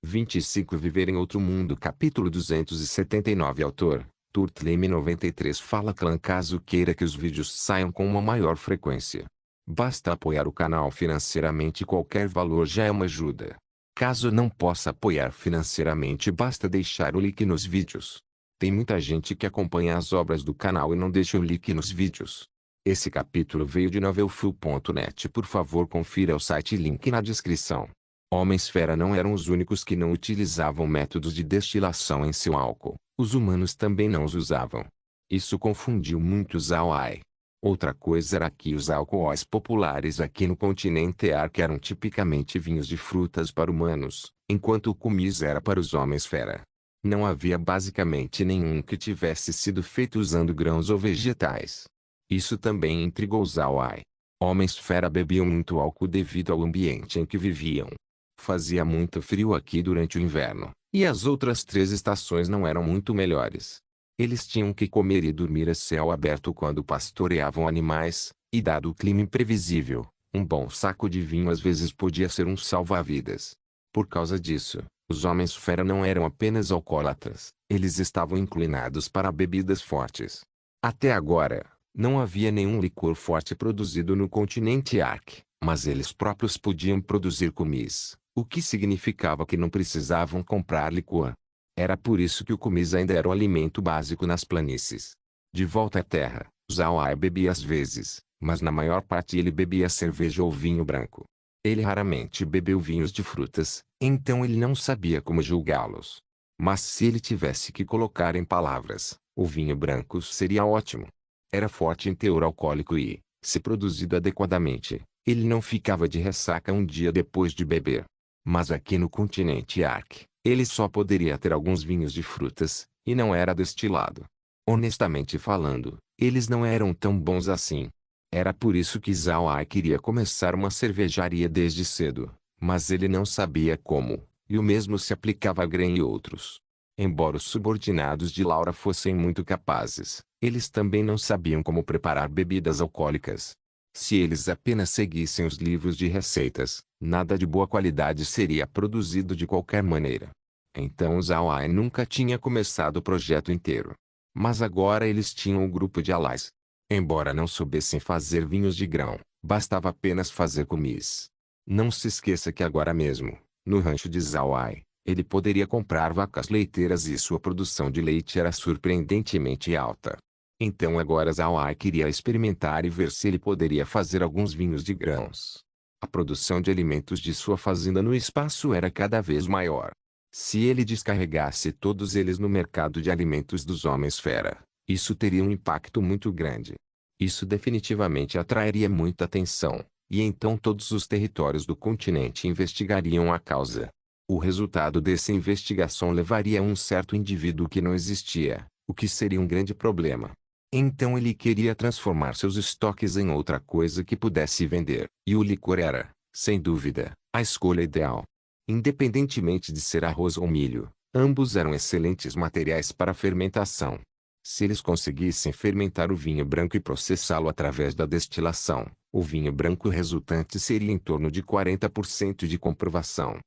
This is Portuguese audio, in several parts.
25 Viver em Outro Mundo Capítulo 279 Autor, Turtleme 93 Fala Clã Caso queira que os vídeos saiam com uma maior frequência, basta apoiar o canal financeiramente, qualquer valor já é uma ajuda. Caso não possa apoiar financeiramente, basta deixar o link nos vídeos. Tem muita gente que acompanha as obras do canal e não deixa o link nos vídeos. Esse capítulo veio de novelfull.net. Por favor, confira o site e link na descrição. Homens-fera não eram os únicos que não utilizavam métodos de destilação em seu álcool. Os humanos também não os usavam. Isso confundiu muitos Aoai. Outra coisa era que os álcoois populares aqui no continente Ark eram tipicamente vinhos de frutas para humanos, enquanto o kumis era para os homens-fera. Não havia basicamente nenhum que tivesse sido feito usando grãos ou vegetais. Isso também intrigou os Aoai. Homens-fera bebiam muito álcool devido ao ambiente em que viviam. Fazia muito frio aqui durante o inverno, e as outras 3 estações não eram muito melhores. Eles tinham que comer e dormir a céu aberto quando pastoreavam animais, e dado o clima imprevisível, um bom saco de vinho às vezes podia ser um salva-vidas. Por causa disso, os homens-fera não eram apenas alcoólatras, eles estavam inclinados para bebidas fortes. Até agora, não havia nenhum licor forte produzido no continente Ark, mas eles próprios podiam produzir kumis, o que significava que não precisavam comprar licor. Era por isso que o kumis ainda era o alimento básico nas planícies. De volta à terra, Aoai bebia às vezes, mas na maior parte ele bebia cerveja ou vinho branco. Ele raramente bebeu vinhos de frutas, então ele não sabia como julgá-los. Mas se ele tivesse que colocar em palavras, o vinho branco seria ótimo. Era forte em teor alcoólico e, se produzido adequadamente, ele não ficava de ressaca um dia depois de beber. Mas aqui no continente Ark, ele só poderia ter alguns vinhos de frutas, e não era destilado. Honestamente falando, eles não eram tão bons assim. Era por isso que Aoai queria começar uma cervejaria desde cedo, mas ele não sabia como, e o mesmo se aplicava a Gren e outros. Embora os subordinados de Laura fossem muito capazes, eles também não sabiam como preparar bebidas alcoólicas. Se eles apenas seguissem os livros de receitas, nada de boa qualidade seria produzido de qualquer maneira. Então Aoai nunca tinha começado o projeto inteiro. Mas agora eles tinham um grupo de alais. Embora não soubessem fazer vinhos de grão, bastava apenas fazer kumis. Não se esqueça que agora mesmo, no rancho de Aoai, ele poderia comprar vacas leiteiras e sua produção de leite era surpreendentemente alta. Então agora Aoai queria experimentar e ver se ele poderia fazer alguns vinhos de grãos. A produção de alimentos de sua fazenda no espaço era cada vez maior. Se ele descarregasse todos eles no mercado de alimentos dos homens-fera, isso teria um impacto muito grande. Isso definitivamente atrairia muita atenção, e então todos os territórios do continente investigariam a causa. O resultado dessa investigação levaria a um certo indivíduo que não existia, o que seria um grande problema. Então ele queria transformar seus estoques em outra coisa que pudesse vender, e o licor era, sem dúvida, a escolha ideal. Independentemente de ser arroz ou milho, ambos eram excelentes materiais para fermentação. Se eles conseguissem fermentar o vinho branco e processá-lo através da destilação, o vinho branco resultante seria em torno de 40% de comprovação.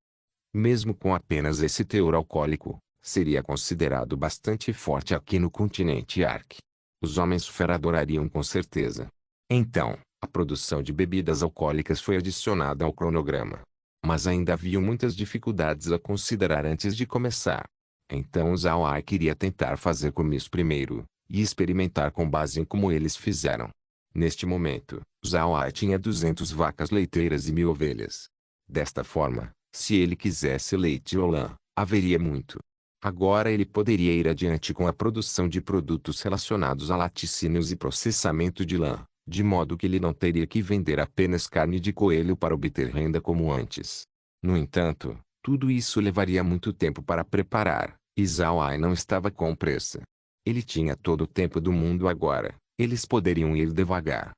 Mesmo com apenas esse teor alcoólico, seria considerado bastante forte aqui no continente Ark. Os homens-fera adorariam com certeza. Então, a produção de bebidas alcoólicas foi adicionada ao cronograma. Mas ainda havia muitas dificuldades a considerar antes de começar. Então Aoai queria tentar fazer kumis primeiro, e experimentar com base em como eles fizeram. Neste momento, Aoai tinha 200 vacas leiteiras e 1000 ovelhas. Desta forma, se ele quisesse leite ou lã, haveria muito. Agora ele poderia ir adiante com a produção de produtos relacionados a laticínios e processamento de lã, de modo que ele não teria que vender apenas carne de coelho para obter renda como antes. No entanto, tudo isso levaria muito tempo para preparar, e Aoai não estava com pressa. Ele tinha todo o tempo do mundo agora, eles poderiam ir devagar.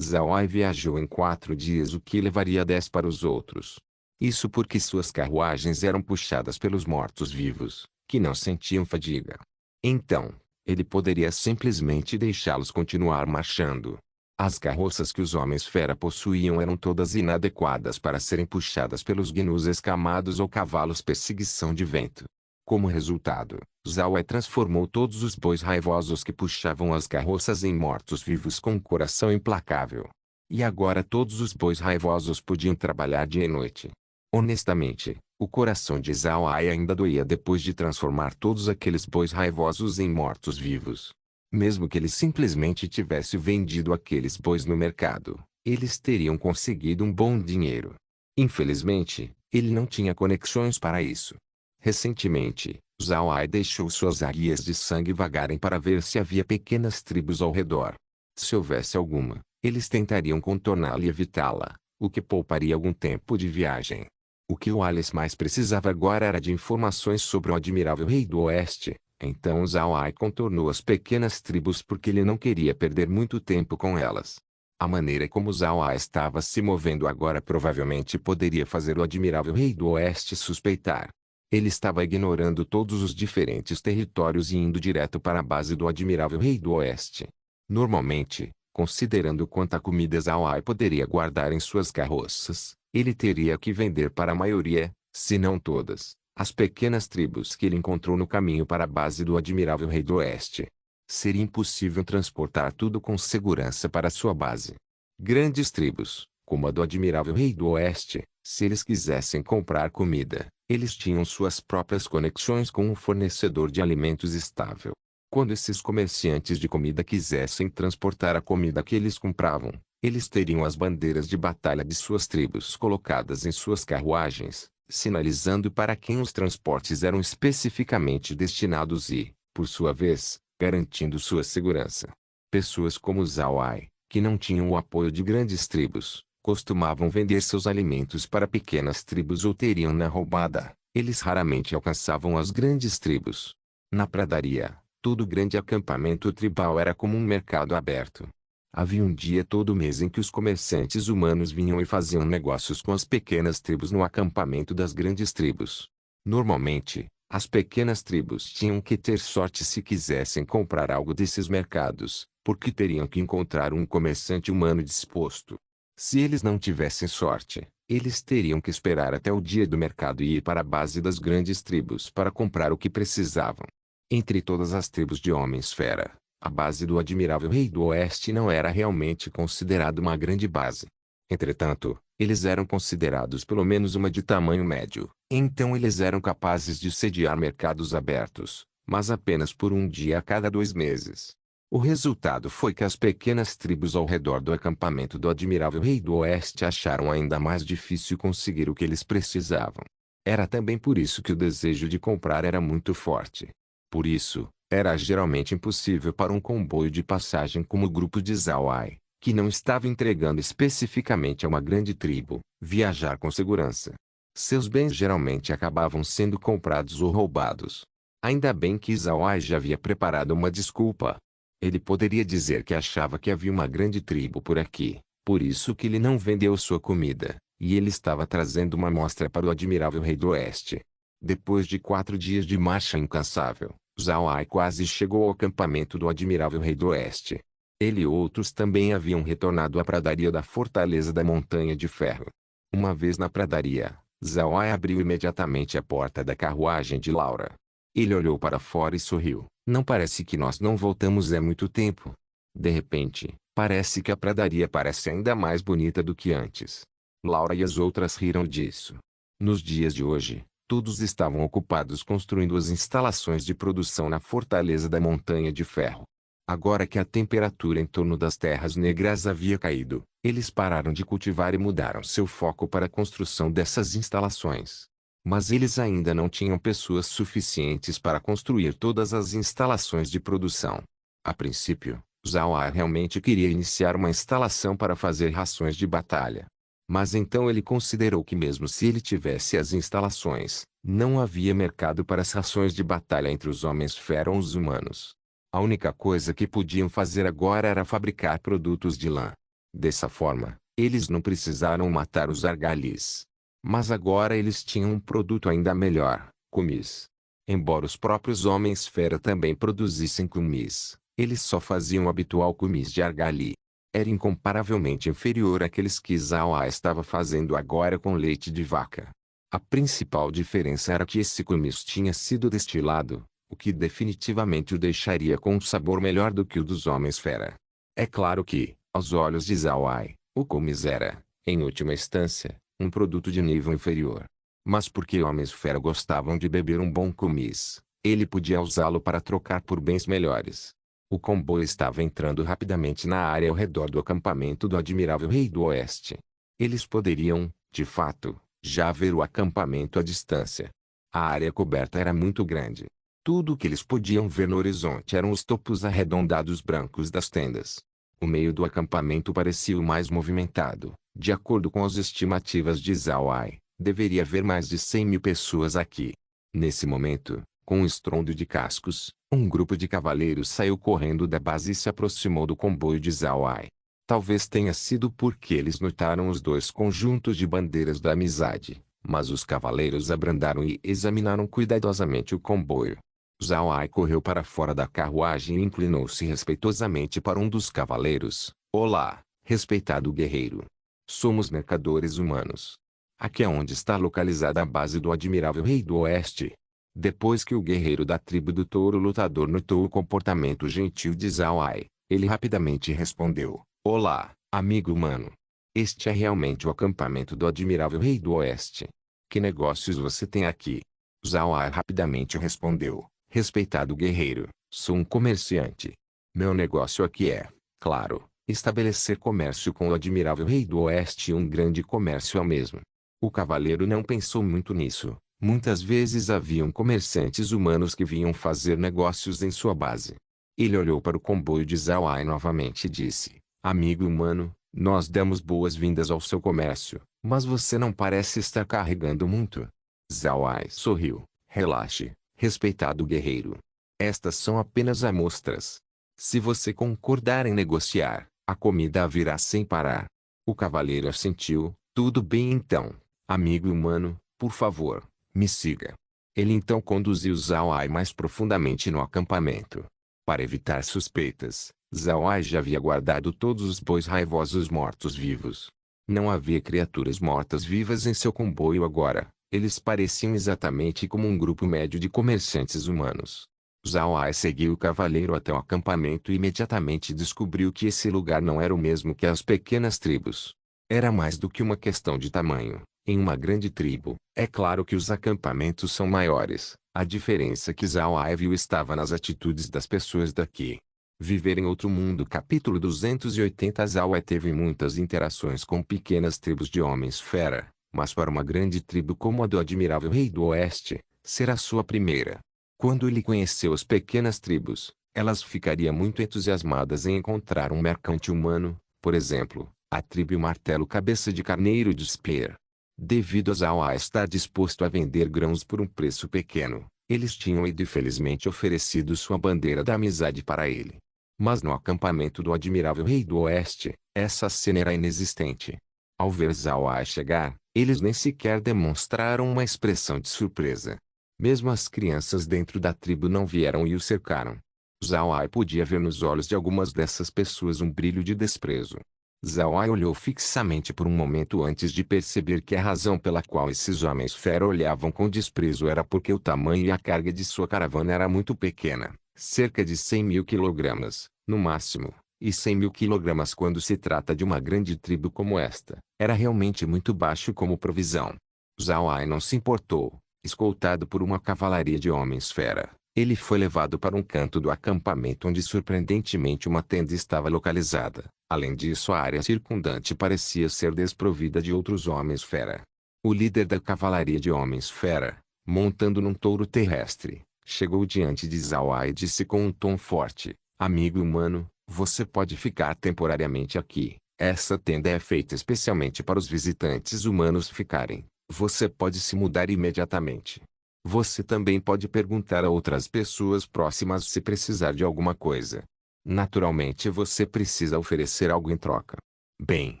Aoai viajou em 4 dias, o que levaria 10 para os outros. Isso porque suas carruagens eram puxadas pelos mortos-vivos, que não sentiam fadiga. Então, ele poderia simplesmente deixá-los continuar marchando. As carroças que os homens-fera possuíam eram todas inadequadas para serem puxadas pelos gnus escamados ou cavalos perseguição de vento. Como resultado, Zhao Ai transformou todos os bois raivosos que puxavam as carroças em mortos-vivos com um coração implacável. E agora todos os bois raivosos podiam trabalhar dia e noite. Honestamente, o coração de Zhao Ai ainda doía depois de transformar todos aqueles bois raivosos em mortos-vivos. Mesmo que ele simplesmente tivesse vendido aqueles bois no mercado, eles teriam conseguido um bom dinheiro. Infelizmente, ele não tinha conexões para isso. Recentemente, Zhao Ai deixou suas águias de sangue vagarem para ver se havia pequenas tribos ao redor. Se houvesse alguma, eles tentariam contorná-la e evitá-la, o que pouparia algum tempo de viagem. O que o Alice mais precisava agora era de informações sobre o admirável rei do oeste. Então Zhao Ai contornou as pequenas tribos porque ele não queria perder muito tempo com elas. A maneira como Zhao Ai estava se movendo agora provavelmente poderia fazer o admirável rei do oeste suspeitar. Ele estava ignorando todos os diferentes territórios e indo direto para a base do admirável rei do oeste. Normalmente, considerando quanta comida Zhao Ai poderia guardar em suas carroças, ele teria que vender para a maioria, se não todas, as pequenas tribos que ele encontrou no caminho para a base do admirável rei do oeste. Seria impossível transportar tudo com segurança para sua base. Grandes tribos, como a do admirável rei do oeste, se eles quisessem comprar comida, eles tinham suas próprias conexões com um fornecedor de alimentos estável. Quando esses comerciantes de comida quisessem transportar a comida que eles compravam, eles teriam as bandeiras de batalha de suas tribos colocadas em suas carruagens, sinalizando para quem os transportes eram especificamente destinados e, por sua vez, garantindo sua segurança. Pessoas como Zhao Ai, que não tinham o apoio de grandes tribos, costumavam vender seus alimentos para pequenas tribos ou teriam na roubada. Eles raramente alcançavam as grandes tribos. Na pradaria, todo grande acampamento tribal era como um mercado aberto. Havia um dia todo mês em que os comerciantes humanos vinham e faziam negócios com as pequenas tribos no acampamento das grandes tribos. Normalmente, as pequenas tribos tinham que ter sorte se quisessem comprar algo desses mercados, porque teriam que encontrar um comerciante humano disposto. Se eles não tivessem sorte, eles teriam que esperar até o dia do mercado e ir para a base das grandes tribos para comprar o que precisavam. Entre todas as tribos de homens-fera, a base do admirável rei do oeste não era realmente considerada uma grande base. Entretanto, eles eram considerados pelo menos uma de tamanho médio, então eles eram capazes de sediar mercados abertos, mas apenas por um dia a cada 2 meses. O resultado foi que as pequenas tribos ao redor do acampamento do admirável rei do oeste acharam ainda mais difícil conseguir o que eles precisavam. Era também por isso que o desejo de comprar era muito forte. Por isso, era geralmente impossível para um comboio de passagem como o grupo de Zhao Ai, que não estava entregando especificamente a uma grande tribo, viajar com segurança. Seus bens geralmente acabavam sendo comprados ou roubados. Ainda bem que Zhao Ai já havia preparado uma desculpa. Ele poderia dizer que achava que havia uma grande tribo por aqui, por isso que ele não vendeu sua comida, e ele estava trazendo uma amostra para o admirável rei do oeste. Depois de 4 dias de marcha incansável, Zhao Ai quase chegou ao acampamento do admirável rei do oeste. Ele e outros também haviam retornado à pradaria da fortaleza da Montanha de Ferro. Uma vez na pradaria, Zhao Ai abriu imediatamente a porta da carruagem de Laura. Ele olhou para fora e sorriu. Não parece que nós não voltamos há muito tempo. De repente, parece que a pradaria parece ainda mais bonita do que antes. Laura e as outras riram disso. Nos dias de hoje, todos estavam ocupados construindo as instalações de produção na fortaleza da Montanha de Ferro. Agora que a temperatura em torno das terras negras havia caído, eles pararam de cultivar e mudaram seu foco para a construção dessas instalações. Mas eles ainda não tinham pessoas suficientes para construir todas as instalações de produção. A princípio, Zhao Ai realmente queria iniciar uma instalação para fazer rações de batalha. Mas então ele considerou que mesmo se ele tivesse as instalações, não havia mercado para as rações de batalha entre os homens-fera ou os humanos. A única coisa que podiam fazer agora era fabricar produtos de lã. Dessa forma, eles não precisaram matar os argalis. Mas agora eles tinham um produto ainda melhor, cumis. Embora os próprios homens-fera também produzissem cumis, eles só faziam o habitual cumis de argali. era incomparavelmente inferior àqueles que Zhao Ai estava fazendo agora com leite de vaca. A principal diferença era que esse kumis tinha sido destilado, o que definitivamente o deixaria com um sabor melhor do que o dos homens-fera. É claro que, aos olhos de Zhao Ai, o kumis era, em última instância, um produto de nível inferior. Mas porque homens-fera gostavam de beber um bom kumis, ele podia usá-lo para trocar por bens melhores. O comboio estava entrando rapidamente na área ao redor do acampamento do Admirável Rei do Oeste. Eles poderiam, de fato, já ver o acampamento à distância. A área coberta era muito grande. Tudo o que eles podiam ver no horizonte eram os topos arredondados brancos das tendas. O meio do acampamento parecia o mais movimentado. De acordo com as estimativas de Zhao Ai, deveria haver mais de 100.000 pessoas aqui. Nesse momento, com um estrondo de cascos, um grupo de cavaleiros saiu correndo da base e se aproximou do comboio de Zhao Ai. Talvez tenha sido porque eles notaram os dois conjuntos de bandeiras da amizade, mas os cavaleiros abrandaram e examinaram cuidadosamente o comboio. Zhao Ai correu para fora da carruagem e inclinou-se respeitosamente para um dos cavaleiros. Olá, respeitado guerreiro. Somos mercadores humanos. Aqui é onde está localizada a base do Admirável Rei do Oeste. Depois que o guerreiro da tribo do touro lutador notou o comportamento gentil de Zhao Ai, ele rapidamente respondeu: Olá, amigo humano. Este é realmente o acampamento do Admirável Rei do Oeste. Que negócios você tem aqui? Zhao Ai rapidamente respondeu: Respeitado guerreiro, sou um comerciante. Meu negócio aqui é, claro, estabelecer comércio com o Admirável Rei do Oeste e um grande comércio ao mesmo. O cavaleiro não pensou muito nisso. Muitas vezes haviam comerciantes humanos que vinham fazer negócios em sua base. Ele olhou para o comboio de Zhao Ai novamente e disse: Amigo humano, nós damos boas-vindas ao seu comércio, mas você não parece estar carregando muito. Zhao Ai sorriu. Relaxe, respeitado guerreiro. Estas são apenas amostras. Se você concordar em negociar, a comida virá sem parar. O cavaleiro assentiu. Tudo bem então, amigo humano, por favor. Me siga. Ele então conduziu Zhao Ai mais profundamente no acampamento. Para evitar suspeitas, Zhao Ai já havia guardado todos os bois raivosos mortos-vivos. Não havia criaturas mortas-vivas em seu comboio agora. Eles pareciam exatamente como um grupo médio de comerciantes humanos. Zhao Ai seguiu o cavaleiro até o acampamento e imediatamente descobriu que esse lugar não era o mesmo que as pequenas tribos. Era mais do que uma questão de tamanho. Em uma grande tribo, é claro que os acampamentos são maiores. A diferença que Zhao Ai viu estava nas atitudes das pessoas daqui. Viver em outro mundo. Capítulo 280. Zhao Ai teve muitas interações com pequenas tribos de homens-fera, mas para uma grande tribo como a do Admirável Rei do Oeste, será sua primeira. Quando ele conheceu as pequenas tribos, elas ficariam muito entusiasmadas em encontrar um mercante humano, por exemplo, a tribo Martelo Cabeça de Carneiro de Spear. Devido a Zhao Ai estar disposto a vender grãos por um preço pequeno, eles tinham ido e felizmente oferecido sua bandeira da amizade para ele. Mas no acampamento do Admirável Rei do Oeste, essa cena era inexistente. Ao ver Zhao Ai chegar, eles nem sequer demonstraram uma expressão de surpresa. Mesmo as crianças dentro da tribo não vieram e o cercaram. Zhao Ai podia ver nos olhos de algumas dessas pessoas um brilho de desprezo. Zhao Ai olhou fixamente por um momento antes de perceber que a razão pela qual esses homens fera olhavam com desprezo era porque o tamanho e a carga de sua caravana era muito pequena, cerca de 100.000 quilogramas, no máximo, e 100.000 quilogramas quando se trata de uma grande tribo como esta, era realmente muito baixo como provisão. Zhao Ai não se importou. Escoltado por uma cavalaria de homens fera, ele foi levado para um canto do acampamento onde surpreendentemente uma tenda estava localizada. Além disso, a área circundante parecia ser desprovida de outros homens fera. O líder da cavalaria de homens fera, montando num touro terrestre, chegou diante de Zhao Ai e disse com um tom forte: Amigo humano, você pode ficar temporariamente aqui. Essa tenda é feita especialmente para os visitantes humanos ficarem. Você pode se mudar imediatamente. Você também pode perguntar a outras pessoas próximas se precisar de alguma coisa. Naturalmente você precisa oferecer algo em troca. Bem,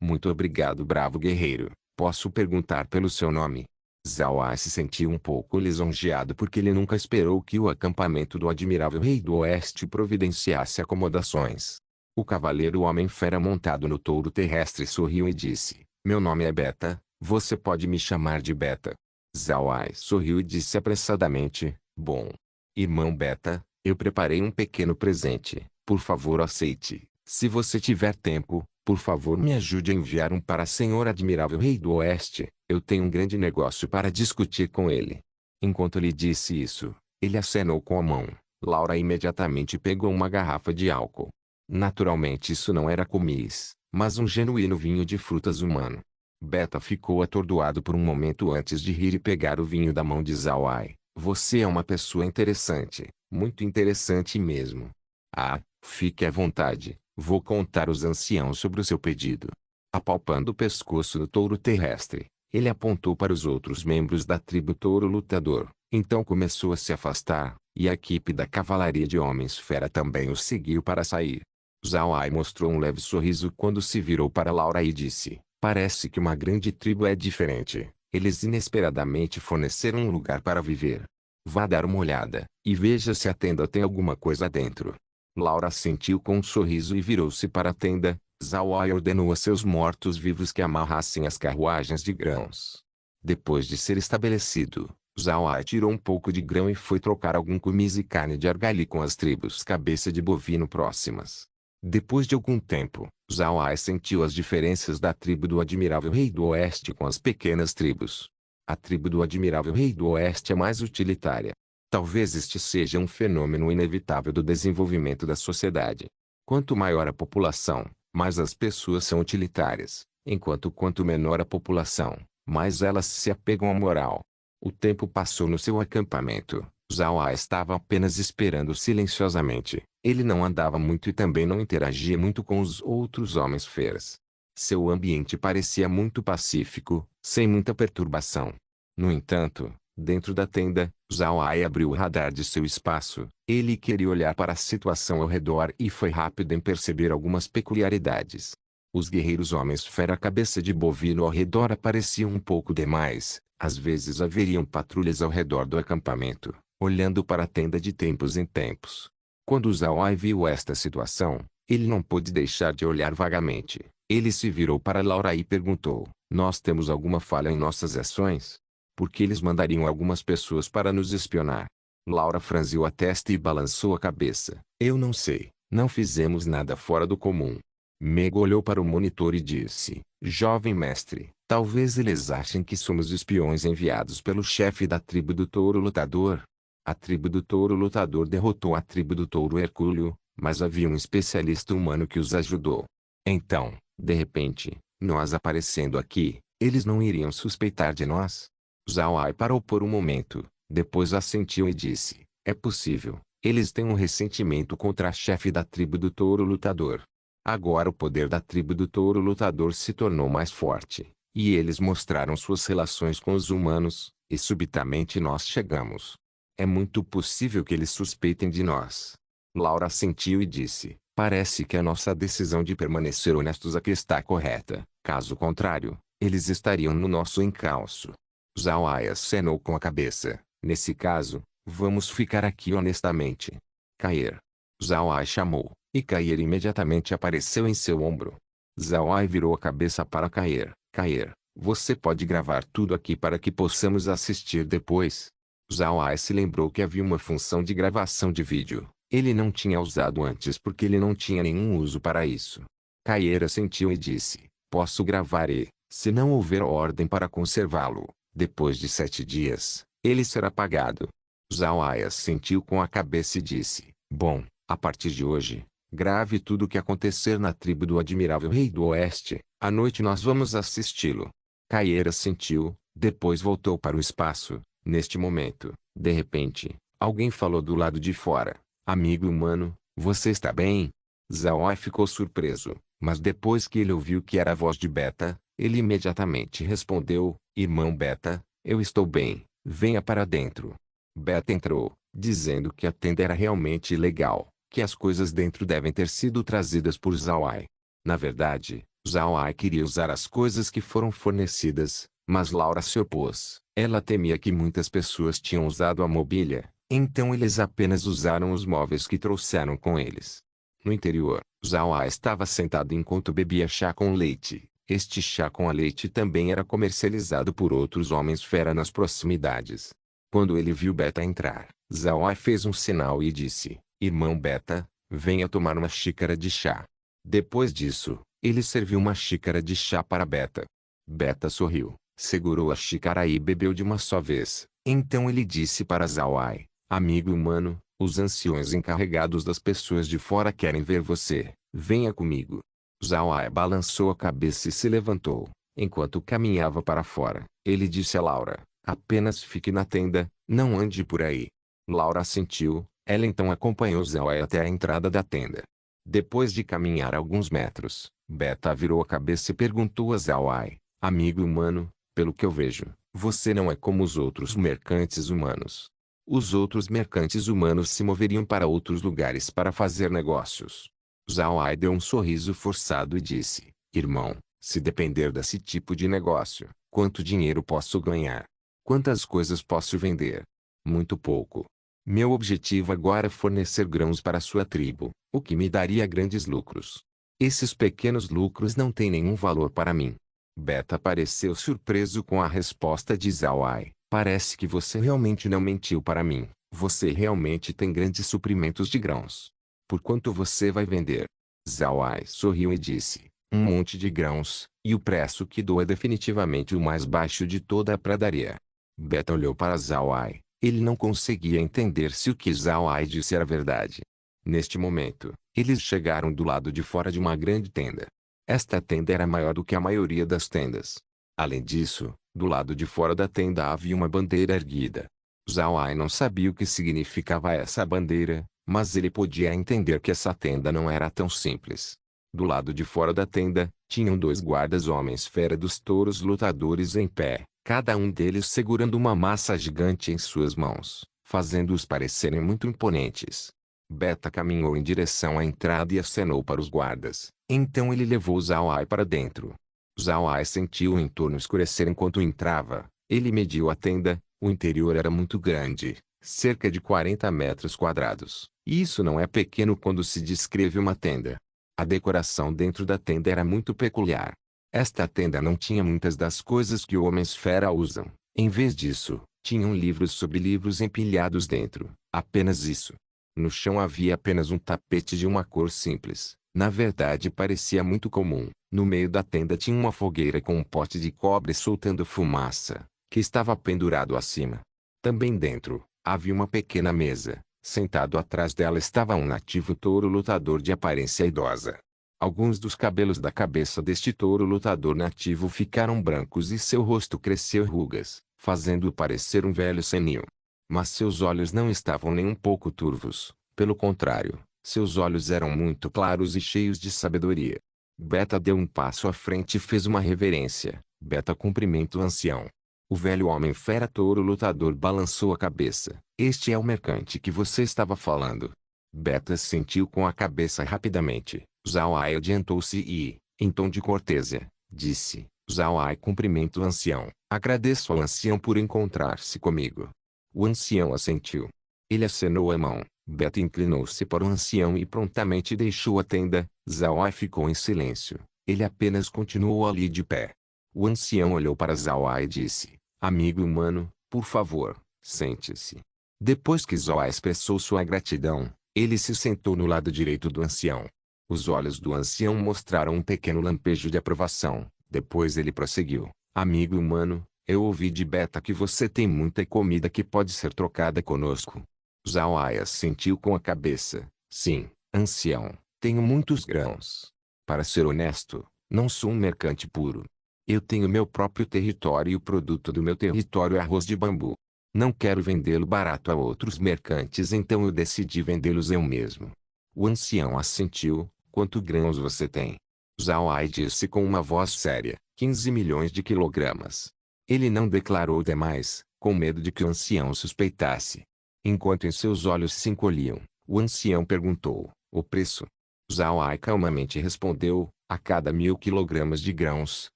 muito obrigado, bravo guerreiro. Posso perguntar pelo seu nome? Zhao Ai se sentiu um pouco lisonjeado porque ele nunca esperou que o acampamento do Admirável Rei do Oeste providenciasse acomodações. O cavaleiro Homem-Fera montado no touro terrestre sorriu e disse: Meu nome é Beta, você pode me chamar de Beta. Zhao Ai sorriu e disse apressadamente: Bom. Irmão Beta, eu preparei um pequeno presente, por favor aceite. Se você tiver tempo, por favor me ajude a enviar um para Senhor Admirável Rei do Oeste, eu tenho um grande negócio para discutir com ele. Enquanto lhe disse isso, ele acenou com a mão. Laura imediatamente pegou uma garrafa de álcool. Naturalmente isso não era comis, mas um genuíno vinho de frutas humano. Beta ficou atordoado por um momento antes de rir e pegar o vinho da mão de Zhao Ai. Você é uma pessoa interessante, muito interessante mesmo. Ah, fique à vontade, vou contar aos anciãos sobre o seu pedido. Apalpando o pescoço do touro terrestre, ele apontou para os outros membros da tribo Touro Lutador, então começou a se afastar, e a equipe da cavalaria de Homens-Fera também o seguiu para sair. Zhao Ai mostrou um leve sorriso quando se virou para Laura e disse: Parece que uma grande tribo é diferente. Eles inesperadamente forneceram um lugar para viver. Vá dar uma olhada, e veja se a tenda tem alguma coisa dentro. Laura assentiu com um sorriso e virou-se para a tenda. Zhao Ai ordenou a seus mortos-vivos que amarrassem as carruagens de grãos. Depois de ser estabelecido, Zhao Ai tirou um pouco de grão e foi trocar algum comis e carne de argali com as tribos cabeça de bovino próximas. Depois de algum tempo, Zhao Ai sentiu as diferenças da tribo do Admirável Rei do Oeste com as pequenas tribos. A tribo do Admirável Rei do Oeste é mais utilitária. Talvez este seja um fenômeno inevitável do desenvolvimento da sociedade. Quanto maior a população, mais as pessoas são utilitárias, enquanto quanto menor a população, mais elas se apegam à moral. O tempo passou no seu acampamento. Zhao Ai estava apenas esperando silenciosamente. Ele não andava muito e também não interagia muito com os outros homens-feras. Seu ambiente parecia muito pacífico, sem muita perturbação. No entanto, dentro da tenda, Zhao Ai abriu o radar de seu espaço. Ele queria olhar para a situação ao redor e foi rápido em perceber algumas peculiaridades. Os guerreiros homens-fera cabeça de bovino ao redor apareciam um pouco demais. Às vezes haveriam patrulhas ao redor do acampamento, olhando para a tenda de tempos em tempos. Quando Zhao Ai viu esta situação, ele não pôde deixar de olhar vagamente. Ele se virou para Laura e perguntou: Nós temos alguma falha em nossas ações? Por que eles mandariam algumas pessoas para nos espionar? Laura franziu a testa e balançou a cabeça. Eu não sei, não fizemos nada fora do comum. Meg olhou para o monitor e disse: Jovem mestre, talvez eles achem que somos espiões enviados pelo chefe da tribo do Touro Lutador. A tribo do Touro Lutador derrotou a tribo do Touro Hercúleo, mas havia um especialista humano que os ajudou. Então, de repente, nós aparecendo aqui, eles não iriam suspeitar de nós? Zhao Ai parou por um momento, depois assentiu e disse: É possível, eles têm um ressentimento contra a chefe da tribo do Touro Lutador. Agora o poder da tribo do Touro Lutador se tornou mais forte, e eles mostraram suas relações com os humanos, e subitamente nós chegamos. É muito possível que eles suspeitem de nós. Laura assentiu e disse: Parece que a nossa decisão de permanecer honestos aqui está correta. Caso contrário, eles estariam no nosso encalço. Zhao Ai acenou com a cabeça. Nesse caso, vamos ficar aqui honestamente. Cair. Zhao Ai chamou, e Cair imediatamente apareceu em seu ombro. Zhao Ai virou a cabeça para Cair. Cair, você pode gravar tudo aqui para que possamos assistir depois? Zhao Ai se lembrou que havia uma função de gravação de vídeo. Ele não tinha usado antes porque ele não tinha nenhum uso para isso. Cair assentiu e disse: Posso gravar e, se não houver ordem para conservá-lo, depois de 7 dias, ele será apagado. Zhao Ai assentiu com a cabeça e disse: Bom, a partir de hoje, grave tudo o que acontecer na tribo do Admirável Rei do Oeste. À noite nós vamos assisti-lo. Cair assentiu, depois voltou para o espaço. Neste momento, de repente, alguém falou do lado de fora: Amigo humano, você está bem? Zhao Ai ficou surpreso, mas depois que ele ouviu que era a voz de Beta, ele imediatamente respondeu: Irmão Beta, eu estou bem, venha para dentro. Beta entrou, dizendo que a tenda era realmente legal, que as coisas dentro devem ter sido trazidas por Zhao Ai. Na verdade, Zhao Ai queria usar as coisas que foram fornecidas, mas Laura se opôs. Ela temia que muitas pessoas tinham usado a mobília, então eles apenas usaram os móveis que trouxeram com eles. No interior, Zhao Ai estava sentado enquanto bebia chá com leite. Este chá com a leite também era comercializado por outros homens fera nas proximidades. Quando ele viu Beta entrar, Zhao Ai fez um sinal e disse: Irmão Beta, venha tomar uma xícara de chá. Depois disso, ele serviu uma xícara de chá para Beta. Beta sorriu, segurou a xícara e bebeu de uma só vez. Então ele disse para Zhao Ai: Amigo humano, os anciões encarregados das pessoas de fora querem ver você. Venha comigo. Zhao Ai balançou a cabeça e se levantou. Enquanto caminhava para fora, ele disse a Laura: Apenas fique na tenda, não ande por aí. Laura assentiu. Ela então acompanhou Zhao Ai até a entrada da tenda. Depois de caminhar alguns metros, Beta virou a cabeça e perguntou a Zhao Ai: Amigo humano, pelo que eu vejo, você não é como os outros mercantes humanos. Os outros mercantes humanos se moveriam para outros lugares para fazer negócios. Zhao Ai deu um sorriso forçado e disse: Irmão, se depender desse tipo de negócio, quanto dinheiro posso ganhar? Quantas coisas posso vender? Muito pouco. Meu objetivo agora é fornecer grãos para sua tribo, o que me daria grandes lucros. Esses pequenos lucros não têm nenhum valor para mim. Beta pareceu surpreso com a resposta de Zhao Ai. Parece que você realmente não mentiu para mim. Você realmente tem grandes suprimentos de grãos. Por quanto você vai vender? Zhao Ai sorriu e disse: Um monte de grãos, e o preço que dou é definitivamente o mais baixo de toda a pradaria. Beta olhou para Zhao Ai. Ele não conseguia entender se o que Zhao Ai disse era verdade. Neste momento, eles chegaram do lado de fora de uma grande tenda. Esta tenda era maior do que a maioria das tendas. Além disso, do lado de fora da tenda havia uma bandeira erguida. Zhao Ai não sabia o que significava essa bandeira, mas ele podia entender que essa tenda não era tão simples. Do lado de fora da tenda, tinham dois guardas homens fera dos touros lutadores em pé, cada um deles segurando uma massa gigante em suas mãos, fazendo-os parecerem muito imponentes. Beta caminhou em direção à entrada e acenou para os guardas. Então ele levou Zhao Ai para dentro. Zhao Ai sentiu o entorno escurecer enquanto entrava. Ele mediu a tenda. O interior era muito grande, cerca de 40 metros quadrados. E isso não é pequeno quando se descreve uma tenda. A decoração dentro da tenda era muito peculiar. Esta tenda não tinha muitas das coisas que homens fera usam. Em vez disso, tinham livros sobre livros empilhados dentro. Apenas isso. No chão havia apenas um tapete de uma cor simples. Na verdade parecia muito comum. No meio da tenda tinha uma fogueira com um pote de cobre soltando fumaça, que estava pendurado acima. Também dentro, havia uma pequena mesa. Sentado atrás dela estava um nativo touro lutador de aparência idosa. Alguns dos cabelos da cabeça deste touro lutador nativo ficaram brancos e seu rosto cresceu rugas, fazendo-o parecer um velho senil. Mas seus olhos não estavam nem um pouco turvos. Pelo contrário, seus olhos eram muito claros e cheios de sabedoria. Beta deu um passo à frente e fez uma reverência. Beta cumprimenta o ancião. O velho homem fera touro lutador balançou a cabeça. Este é o mercante que você estava falando. Beta sentiu com a cabeça rapidamente. Zhao Ai adiantou-se e, em tom de cortesia, disse: Zhao Ai cumprimenta o ancião. Agradeço ao ancião por encontrar-se comigo. O ancião assentiu. Ele acenou a mão. Beta inclinou-se para o ancião e prontamente deixou a tenda. Zhao Ai ficou em silêncio. Ele apenas continuou ali de pé. O ancião olhou para Zhao Ai e disse: Amigo humano, por favor, sente-se. Depois que Zhao Ai expressou sua gratidão, ele se sentou no lado direito do ancião. Os olhos do ancião mostraram um pequeno lampejo de aprovação. Depois ele prosseguiu: Amigo humano, eu ouvi de Beta que você tem muita comida que pode ser trocada conosco. Zhao Ai assentiu com a cabeça. Sim, ancião, tenho muitos grãos. Para ser honesto, não sou um mercante puro. Eu tenho meu próprio território e o produto do meu território é arroz de bambu. Não quero vendê-lo barato a outros mercantes, então eu decidi vendê-los eu mesmo. O ancião assentiu. Quanto grãos você tem? Zhao Ai disse com uma voz séria: 15 milhões de quilogramas. Ele não declarou demais, com medo de que o ancião suspeitasse. Enquanto em seus olhos se encolhiam, o ancião perguntou: o preço? Zhao Ai calmamente respondeu: a cada 1000 quilogramas de grãos,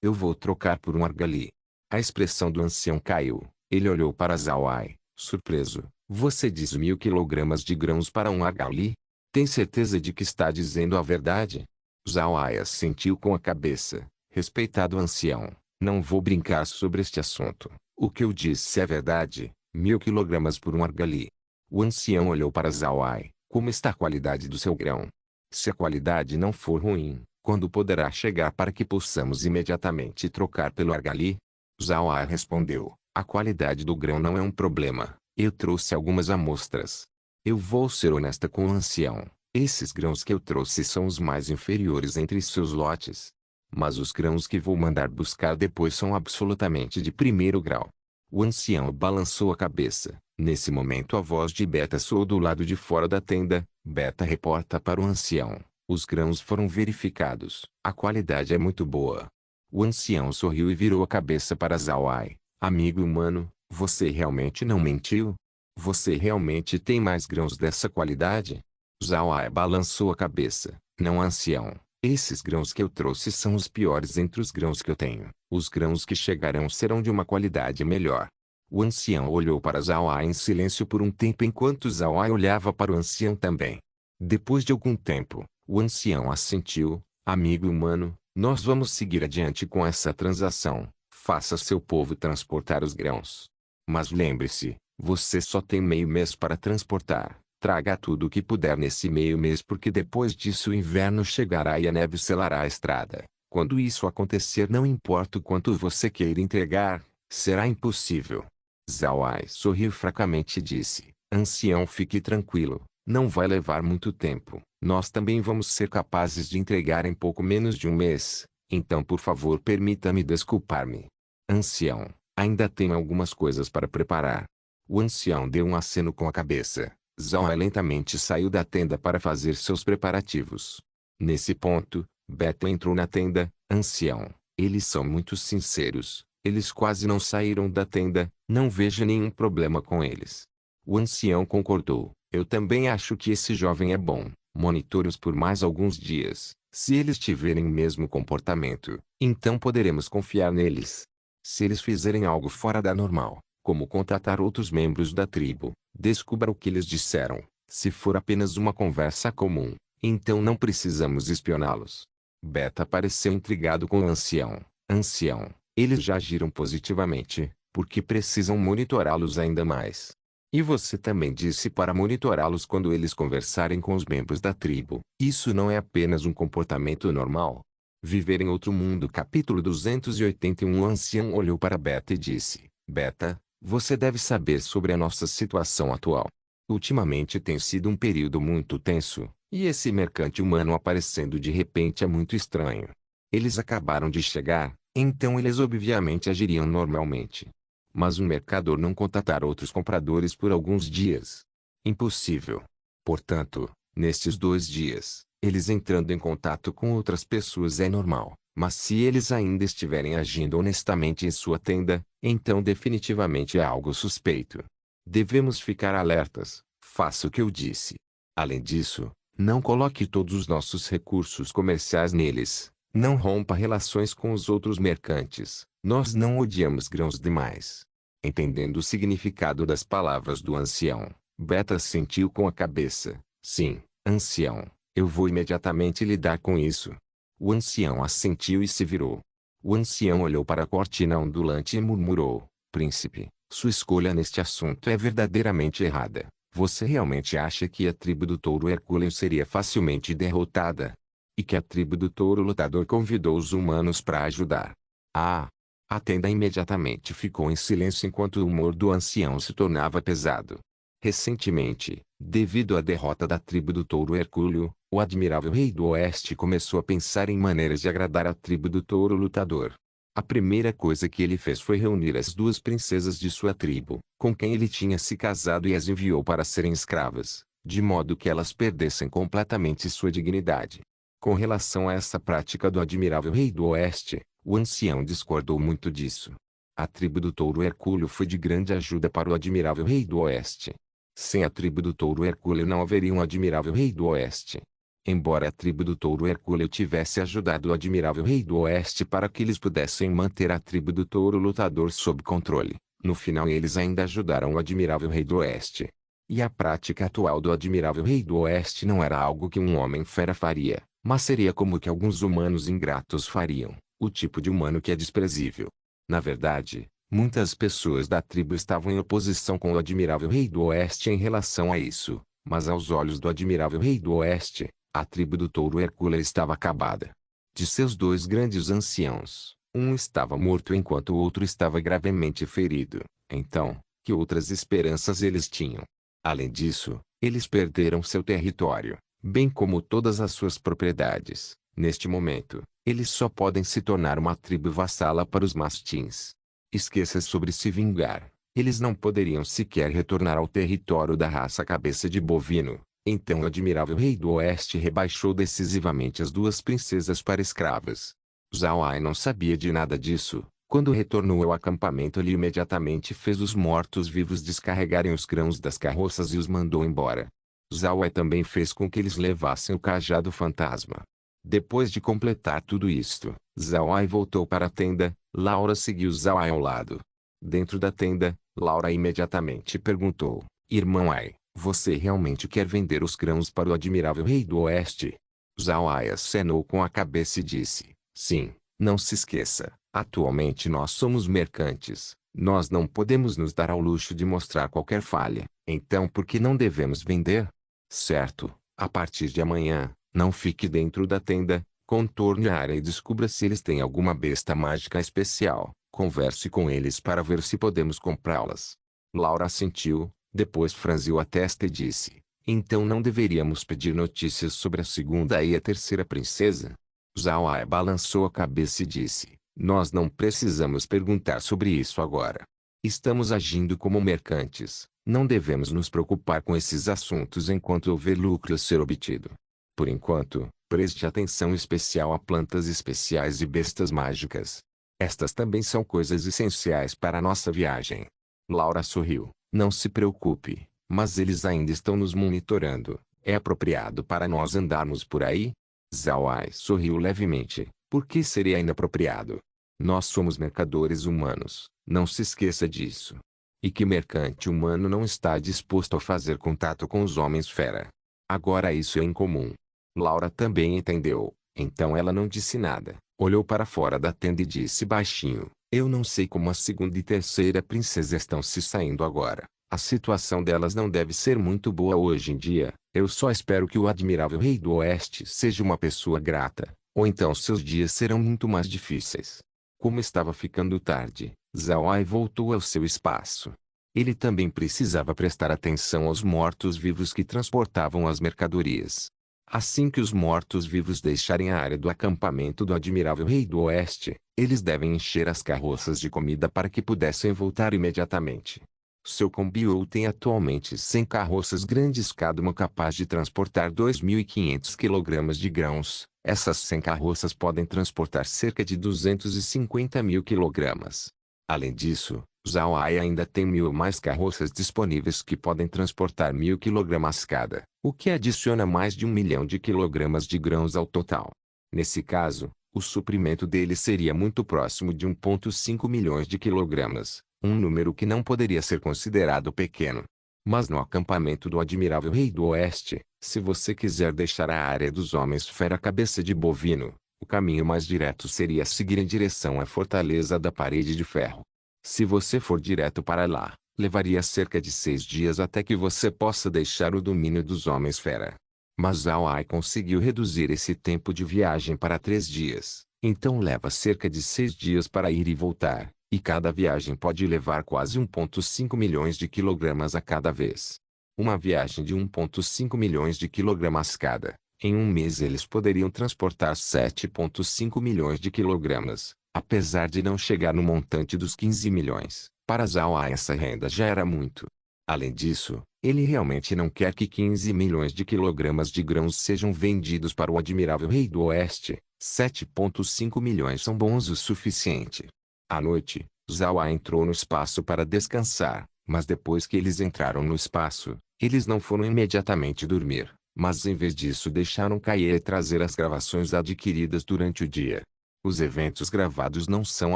eu vou trocar por um argali. A expressão do ancião caiu. Ele olhou para Zhao Ai, surpreso. Você diz 1000 quilogramas de grãos para um argali? Tem certeza de que está dizendo a verdade? Zhao Ai assentiu com a cabeça. Respeitado ancião, não vou brincar sobre este assunto. O que eu disse é verdade. 1000 kg por um argali. O ancião olhou para Zhao Ai. Como está a qualidade do seu grão? Se a qualidade não for ruim, quando poderá chegar para que possamos imediatamente trocar pelo argali? Zhao Ai respondeu. A qualidade do grão não é um problema. Eu trouxe algumas amostras. Eu vou ser honesta com o ancião. Esses grãos que eu trouxe são os mais inferiores entre seus lotes. Mas os grãos que vou mandar buscar depois são absolutamente de primeiro grau. O ancião balançou a cabeça. Nesse momento a voz de Beta soou do lado de fora da tenda. Beta reporta para o ancião. Os grãos foram verificados. A qualidade é muito boa. O ancião sorriu e virou a cabeça para Zhao Ai. Amigo humano, você realmente não mentiu? Você realmente tem mais grãos dessa qualidade? Zhao Ai balançou a cabeça. Não, ancião. Esses grãos que eu trouxe são os piores entre os grãos que eu tenho. Os grãos que chegarão serão de uma qualidade melhor. O ancião olhou para Zhao Ai em silêncio por um tempo enquanto Zhao Ai olhava para o ancião também. Depois de algum tempo, o ancião assentiu. Amigo humano, nós vamos seguir adiante com essa transação. Faça seu povo transportar os grãos. Mas lembre-se, você só tem meio mês para transportar. Traga tudo o que puder nesse meio mês porque depois disso o inverno chegará e a neve selará a estrada. Quando isso acontecer, não importa o quanto você queira entregar, será impossível. Zhao Ai sorriu fracamente e disse, ancião, fique tranquilo, não vai levar muito tempo. Nós também vamos ser capazes de entregar em pouco menos de um mês. Então por favor permita-me desculpar-me. Ancião, ainda tenho algumas coisas para preparar. O ancião deu um aceno com a cabeça. Zhao Ai lentamente saiu da tenda para fazer seus preparativos. Nesse ponto, Beto entrou na tenda. Ancião, eles são muito sinceros. Eles quase não saíram da tenda. Não vejo nenhum problema com eles. O ancião concordou. Eu também acho que esse jovem é bom. Monitore-os por mais alguns dias. Se eles tiverem o mesmo comportamento, então poderemos confiar neles. Se eles fizerem algo fora da normal, como contatar outros membros da tribo, descubra o que eles disseram. Se for apenas uma conversa comum, então não precisamos espioná-los. Beta pareceu intrigado com o ancião. Ancião, eles já agiram positivamente, porque precisam monitorá-los ainda mais. E você também disse para monitorá-los quando eles conversarem com os membros da tribo. Isso não é apenas um comportamento normal. Viver em outro mundo. Capítulo 281. O ancião olhou para Beta e disse, Beta, você deve saber sobre a nossa situação atual. Ultimamente tem sido um período muito tenso, e esse mercante humano aparecendo de repente é muito estranho. Eles acabaram de chegar, então eles obviamente agiriam normalmente. Mas um mercador não contatar outros compradores por alguns dias. Impossível. Portanto, nestes 2 dias, eles entrando em contato com outras pessoas é normal. Mas se eles ainda estiverem agindo honestamente em sua tenda, então definitivamente é algo suspeito. Devemos ficar alertas. Faça o que eu disse. Além disso, não coloque todos os nossos recursos comerciais neles. Não rompa relações com os outros mercantes. Nós não odiamos grãos demais. Entendendo o significado das palavras do ancião, Beta sentiu com a cabeça. Sim, ancião, eu vou imediatamente lidar com isso. O ancião assentiu e se virou. O ancião olhou para a cortina ondulante e murmurou, Príncipe, sua escolha neste assunto é verdadeiramente errada. Você realmente acha que a tribo do touro Hercúleo seria facilmente derrotada? E que a tribo do touro lutador convidou os humanos para ajudar? Ah! A tenda imediatamente ficou em silêncio enquanto o humor do ancião se tornava pesado. Recentemente, devido à derrota da tribo do touro Hercúleo, o admirável rei do oeste começou a pensar em maneiras de agradar a tribo do touro lutador. A primeira coisa que ele fez foi reunir as 2 princesas de sua tribo, com quem ele tinha se casado e as enviou para serem escravas, de modo que elas perdessem completamente sua dignidade. Com relação a essa prática do admirável rei do oeste, o ancião discordou muito disso. A tribo do touro Hercúleo foi de grande ajuda para o admirável rei do oeste. Sem a tribo do touro Hercúleo não haveria um admirável rei do oeste. Embora a tribo do touro Hercúleo tivesse ajudado o admirável rei do oeste para que eles pudessem manter a tribo do touro lutador sob controle, no final eles ainda ajudaram o admirável rei do oeste. E a prática atual do admirável rei do Oeste não era algo que um homem fera faria, mas seria como o que alguns humanos ingratos fariam, o tipo de humano que é desprezível. Na verdade, muitas pessoas da tribo estavam em oposição com o admirável rei do Oeste em relação a isso, mas aos olhos do admirável rei do Oeste, a tribo do touro Hercúleo estava acabada. De seus dois grandes anciãos, um estava morto enquanto o outro estava gravemente ferido. Então, que outras esperanças eles tinham? Além disso, eles perderam seu território, bem como todas as suas propriedades. Neste momento, eles só podem se tornar uma tribo vassala para os mastins. Esqueça sobre se vingar. Eles não poderiam sequer retornar ao território da raça cabeça de bovino. Então o admirável rei do Oeste rebaixou decisivamente as duas princesas para escravas. Zhao Ai não sabia de nada disso. Quando retornou ao acampamento, ele imediatamente fez os mortos-vivos descarregarem os grãos das carroças e os mandou embora. Zhao Ai também fez com que eles levassem o cajado fantasma. Depois de completar tudo isto, Zhao Ai voltou para a tenda. Laura seguiu Zhao Ai ao lado. Dentro da tenda, Laura imediatamente perguntou: Irmão Ai, você realmente quer vender os grãos para o admirável rei do Oeste? Zhao Ai acenou com a cabeça e disse: Sim, não se esqueça, atualmente nós somos mercantes. Nós não podemos nos dar ao luxo de mostrar qualquer falha. Então por que não devemos vender? Certo, a partir de amanhã, não fique dentro da tenda, contorne a área e descubra se eles têm alguma besta mágica especial. Converse com eles para ver se podemos comprá-las. Laura assentiu, depois franziu a testa e disse: Então não deveríamos pedir notícias sobre a segunda e a terceira princesa? Zhao Ai balançou a cabeça e disse: Nós não precisamos perguntar sobre isso agora. Estamos agindo como mercantes. Não devemos nos preocupar com esses assuntos enquanto houver lucro a ser obtido. Por enquanto, preste atenção especial a plantas especiais e bestas mágicas. Estas também são coisas essenciais para a nossa viagem. Laura sorriu. Não se preocupe, mas eles ainda estão nos monitorando. É apropriado para nós andarmos por aí? Zhao Ai sorriu levemente. Por que seria inapropriado? Nós somos mercadores humanos, não se esqueça disso. E que mercante humano não está disposto a fazer contato com os homens fera? Agora isso é incomum. Laura também entendeu, então ela não disse nada. Olhou para fora da tenda e disse baixinho: Eu não sei como a segunda e terceira princesa estão se saindo agora. A situação delas não deve ser muito boa hoje em dia. Eu só espero que o admirável rei do Oeste seja uma pessoa grata, ou então seus dias serão muito mais difíceis. Como estava ficando tarde, Zhao Ai voltou ao seu espaço. Ele também precisava prestar atenção aos mortos-vivos que transportavam as mercadorias. Assim que os mortos-vivos deixarem a área do acampamento do admirável rei do Oeste, eles devem encher as carroças de comida para que pudessem voltar imediatamente. Seu Combiou tem atualmente 100 carroças grandes, cada uma capaz de transportar 2.500 kg de grãos. Essas 100 carroças podem transportar cerca de 250.000 kg. Além disso, Zhao Ai ainda tem 1.000 mais carroças disponíveis que podem transportar 1.000 kg cada, o que adiciona mais de 1 milhão de quilogramas de grãos ao total. Nesse caso, o suprimento deles seria muito próximo de 1,5 milhões de quilogramas, um número que não poderia ser considerado pequeno. Mas no acampamento do admirável rei do Oeste, se você quiser deixar a área dos homens fera cabeça de bovino, o caminho mais direto seria seguir em direção à fortaleza da Parede de Ferro. Se você for direto para lá, levaria cerca de 6 dias até que você possa deixar o domínio dos homens fera. Mas Zhao Ai conseguiu reduzir esse tempo de viagem para 3 dias, então leva cerca de 6 dias para ir e voltar, e cada viagem pode levar quase 1,5 milhões de quilogramas a cada vez. Uma viagem de 1,5 milhões de quilogramas cada. Em um mês eles poderiam transportar 7,5 milhões de quilogramas, apesar de não chegar no montante dos 15 milhões. Para Zhao Ai essa renda já era muito. Além disso, ele realmente não quer que 15 milhões de quilogramas de grãos sejam vendidos para o admirável rei do Oeste. 7,5 milhões são bons o suficiente. À noite, Zhao Ai entrou no espaço para descansar, mas depois que eles entraram no espaço, eles não foram imediatamente dormir. Mas em vez disso deixaram cair e trazer as gravações adquiridas durante o dia. Os eventos gravados não são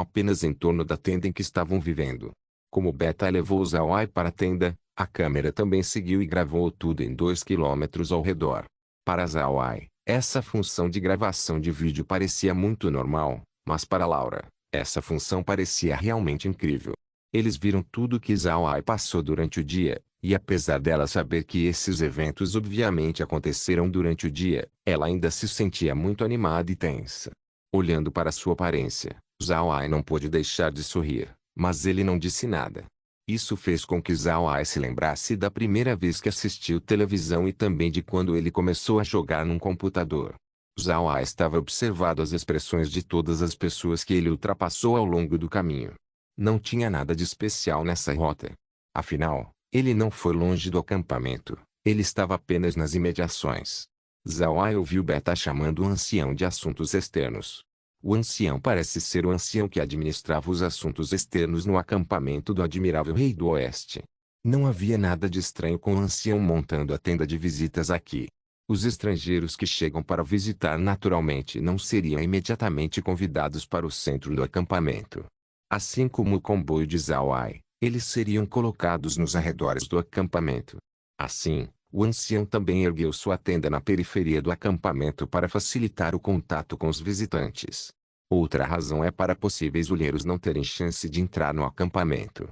apenas em torno da tenda em que estavam vivendo. Como Beta levou Zhao Ai para a tenda, A câmera também seguiu e gravou tudo em 2 quilômetros ao redor. Para Zhao Ai, essa função de gravação de vídeo parecia muito normal, mas para Laura, essa função parecia realmente incrível. Eles viram tudo que Zhao Ai passou durante o dia, e apesar dela saber que esses eventos obviamente aconteceram durante o dia, ela ainda se sentia muito animada e tensa. Olhando para sua aparência, Zhao Ai não pôde deixar de sorrir, mas ele não disse nada. Isso fez com que Zhao Ai se lembrasse da primeira vez que assistiu televisão e também de quando ele começou a jogar num computador. Zhao Ai estava observando as expressões de todas as pessoas que ele ultrapassou ao longo do caminho. Não tinha nada de especial nessa rota. Afinal, ele não foi longe do acampamento, ele estava apenas nas imediações. Zhao Ai ouviu Beta chamando o ancião de assuntos externos. O ancião parece ser o ancião que administrava os assuntos externos no acampamento do Admirável Rei do Oeste. Não havia nada de estranho com o ancião montando a tenda de visitas aqui. Os estrangeiros que chegam para visitar naturalmente não seriam imediatamente convidados para o centro do acampamento. Assim como o comboio de Zhao Ai, eles seriam colocados nos arredores do acampamento. Assim, o ancião também ergueu sua tenda na periferia do acampamento para facilitar o contato com os visitantes. Outra razão é para possíveis olheiros não terem chance de entrar no acampamento.